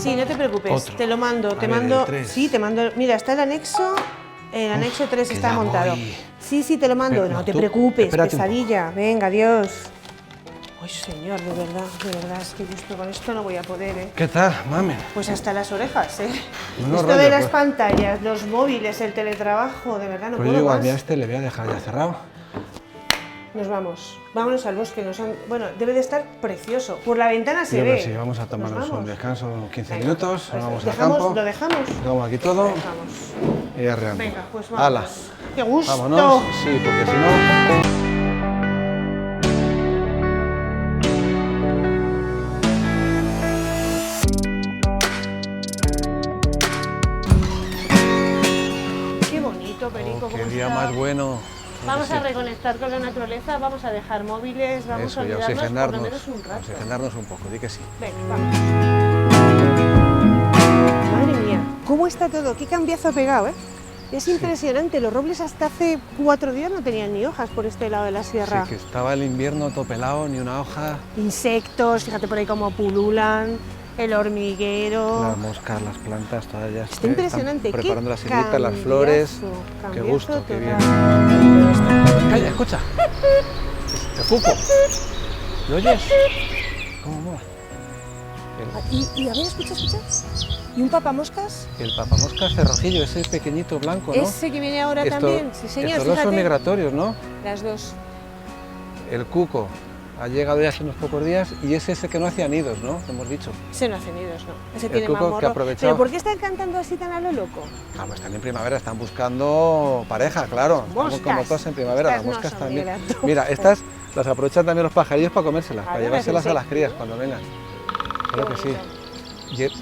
Sí, no te preocupes, Otro. te lo mando, A te ver, mando. el 3. Sí, te mando. Mira, está el anexo 3 que está ya montado. voy. Sí, sí, te lo mando. Pero, no no, te tú, preocupes, espérate un poco. pesadilla. Venga, adiós. Uy, señor, de verdad, es que yo con esto no voy a poder, ¿eh? ¿Qué tal, mami? Pues hasta las orejas, ¿eh? No Esto rollo, de las pues. pantallas, los móviles, el teletrabajo, de verdad no Pues yo puedo igual, más. mira, este le voy a dejar ya cerrado. Nos vamos. Vámonos al bosque. Bueno, debe de estar precioso. Por la ventana se Yo ve. creo que sí, vamos a tomarnos Nos un vamos. descanso, 15 Venga, minutos, pues nos vamos al dejamos, campo. ¿Lo dejamos? Dejamos aquí todo Lo dejamos. y arreando. Venga, pues vamos. ¡Hala! ¡Qué gusto! Vámonos, sí, porque si no... Qué bonito, Perico. qué ¿cómo día está? más bueno. Vamos a Sí. reconectar con la naturaleza, vamos a dejar móviles, vamos Eso, a y olvidarnos por lo oxigenarnos. menos un rato. Oxigenarnos un poco, di que sí. Venga, vamos. Madre mía, ¿cómo está todo? Qué cambiazo ha pegado, ¿eh? Es impresionante, los robles hasta hace 4 días no tenían ni hojas por este lado de la sierra. Sí, que estaba el invierno topelado, ni una hoja. Insectos, fíjate por ahí cómo pululan, el hormiguero. Las moscas, las plantas, todas ya Está impresionante. están preparando qué las semillitas, las flores. cambiazo, Qué gusto, qué bien. total. Calla, escucha. El cuco. ¿Lo oyes? ¿Cómo mola? Y a ver, escucha. ¿Y un papamoscas? El papamoscas cerrojillo, ese pequeñito blanco, ¿no? Ese que viene ahora Esto- también, sí señor, Estos dos son fíjate. migratorios, ¿no? Las dos. El cuco ha llegado ya hace unos pocos días y es ese que no hacía nidos, ¿no? Hemos dicho. Ese no hace nidos, no. Ese El tiene cuco más que morro. ha aprovechado. ¿Pero por qué están cantando así tan a lo loco? Ah, pues están en primavera, están buscando pareja, claro. Estamos Moscas. como todos en primavera, Estas las moscas no son también. migratorias. Mira, estas las aprovechan también los pajarillos para comérselas, para ver, llevárselas sí. a las crías cuando vengan. Claro que sí. bonito. ¿Y el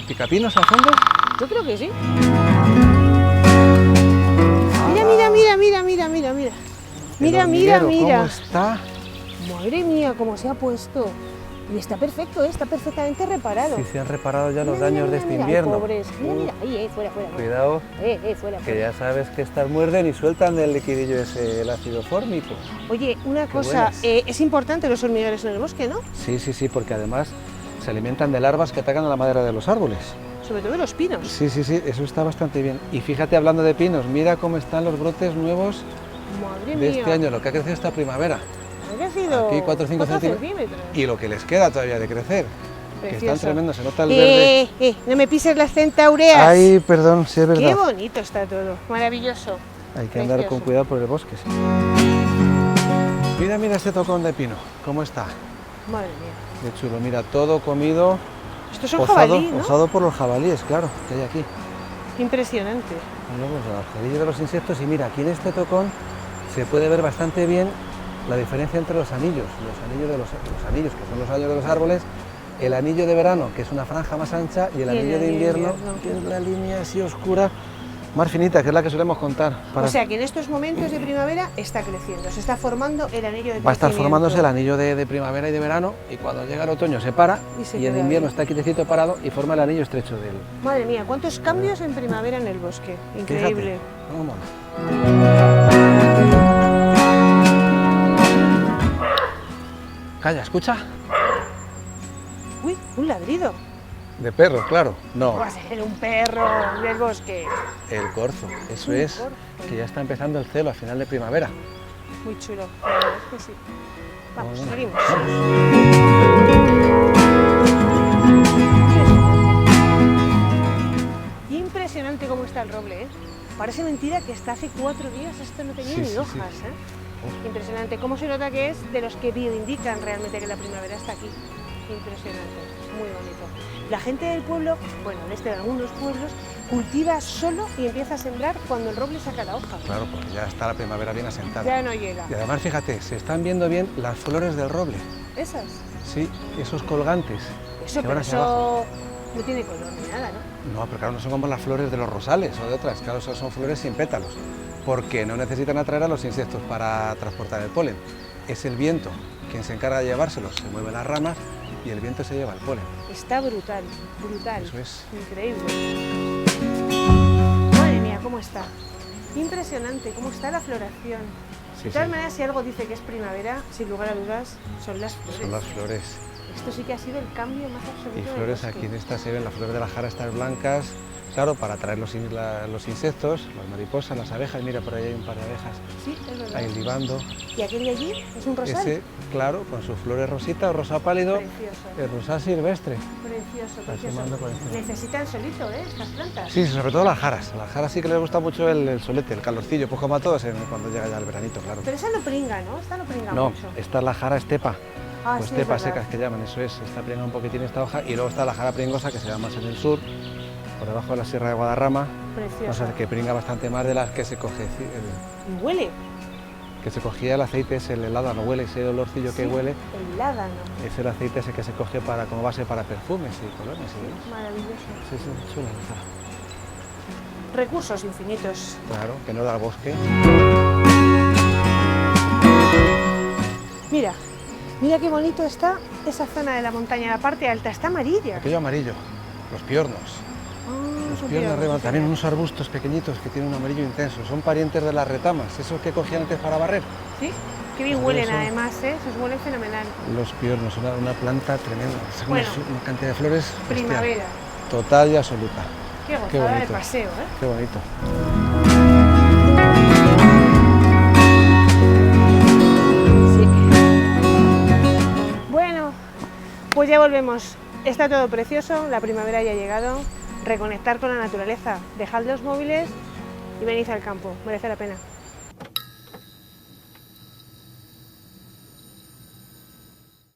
picapinos al fondo? Yo creo que sí. Mira. El hormiguero, ¿cómo está? Madre mía, cómo se ha puesto. Y está perfecto, está perfectamente reparado. Sí, se han reparado ya los Mira, daños mira, de este mira, invierno. Ay, pobres. Mira, ahí, fuera. Cuidado, Fuera. que ya sabes que estas muerden y sueltan del liquidillo ese, el ácido fórmico. Oye, una cosa, buenas. es importante los hormigueros en el bosque, ¿no? Sí, porque además se alimentan de larvas que atacan a la madera de los árboles. Sobre todo los pinos. Sí, eso está bastante bien. Y fíjate, hablando de pinos, mira cómo están los brotes nuevos Madre de mía. este año, lo que ha crecido esta primavera. Ha crecido Aquí 4 o 5 centímetros. Y lo que les queda todavía de crecer. Que Precioso. están tremendos, se nota el verde. No me pises las centaureas. Ay, perdón, sí es Qué verdad. bonito está todo, maravilloso. Hay que andar con Precioso. cuidado por el bosque. Sí. Mira este tocón de pino, cómo está. Madre mía. De chulo, mira, todo comido, Estos son ozado, jabalí, ¿no? ozado por los jabalíes, claro, que hay aquí. Impresionante. Y luego los ojadillos de los insectos y mira, aquí en este tocón se puede ver bastante bien la diferencia entre los anillos de los anillos, que son los años de los árboles, el anillo de verano, que es una franja más ancha, y el anillo de invierno, que es la línea así oscura, más finita, que es la que solemos contar. O sea que en estos momentos de primavera está creciendo, se está formando el anillo de Va a estar crecimiento. formándose el anillo de primavera y de verano, y cuando llega el otoño se para, Y se y en queda invierno ahí. está quietecito parado y forma el anillo estrecho del... Madre mía, cuántos cambios en primavera en el bosque. Increíble. Fíjate, cómo mola. Calla, escucha. Uy, un ladrido. De perro, claro. No, Va a ser un perro del bosque. el corzo. Eso Un es, corzo. que ya está empezando el celo a final de primavera. Muy chulo, la verdad es que sí. Vamos, Bueno, seguimos. Impresionante cómo está el roble, ¿eh? Parece mentira que hasta hace 4 días esto no tenía Sí, ni sí, sí. hojas, ¿eh? Impresionante. ¿Cómo se nota que es de los que bioindican realmente que la primavera está aquí? Impresionante, muy bonito. La gente del pueblo, bueno, de algunos pueblos, cultiva solo y empieza a sembrar cuando el roble saca la hoja. Claro, porque ya está la primavera bien asentada. Ya no llega. Y además, fíjate, se están viendo bien las flores del roble. Esas. Sí, esos colgantes. Eso, que pero van hacia abajo. eso no tiene color ni nada, ¿no? No, pero claro, no son como las flores de los rosales o de otras. Claro, son flores sin pétalos. Porque no necesitan atraer a los insectos para transportar el polen. Es el viento quien se encarga de llevárselos. Se mueven las ramas y el viento se lleva el polen. Está brutal, brutal. Eso es. Increíble. Madre mía, ¿cómo está? Impresionante, cómo está la floración. Sí, De todas sí. maneras, si algo dice que es primavera, sin lugar a dudas, son las flores. Son las flores. Esto sí que ha sido el cambio más absoluto. Y del flores, bosque. aquí en esta se ven las flores de la jara, estas blancas, claro, para atraer los insectos, las mariposas, las abejas. Mira, por ahí hay un par de abejas Sí, es verdad. ahí libando. ¿Y aquel de allí es un rosal? Ese, claro, con sus flores rosita o rosa pálido, Precioso, el rosal silvestre. precioso, asomando por precioso. encima. Necesitan solito, estas plantas. Sí, sobre todo las jaras. A las jaras sí que les gusta mucho el solete, el calorcillo, pues como a todos cuando llega ya el veranito, claro. Pero esa no pringa, ¿no? Esta no pringa No, mucho. esta es la jara estepa, Ah, o sí, es estepa verdad. secas que llaman, eso es. Esta pringa un poquitín esta hoja y luego está la jara pringosa que se da más en el sur, por debajo de la Sierra de Guadarrama, Precioso. o sea, que pringa bastante más de las que se coge, Y huele. que se cogía el aceite, es el helado, no huele, ese olorcillo que Sí, huele, el ládano. es el aceite ese que se coge para, como base para perfumes y colonias y demás. Maravilloso. Sí, sí, chula la jara. Recursos infinitos. Claro, que no da al bosque. Mira, mira qué bonito está esa zona de la montaña, la parte alta, está amarilla. Aquello amarillo, los piornos. Los son piornos arriba, sí, también señor. unos arbustos pequeñitos que tienen un amarillo intenso. Son parientes de las retamas, esos que cogían antes para barrer. Sí, qué bien Pues huelen son- además, ¿eh? Esos huelen fenomenal. Los piornos, una planta tremenda. Es Bueno, una cantidad de flores. bestial. Primavera. Total y absoluta. Qué Qué gozada de bonito. paseo, ¿eh? Qué bonito. Sí. Bueno, pues ya volvemos. Está todo precioso, la primavera ya ha llegado. Reconectar con la naturaleza. Dejad los móviles y venid al campo. Merece la pena.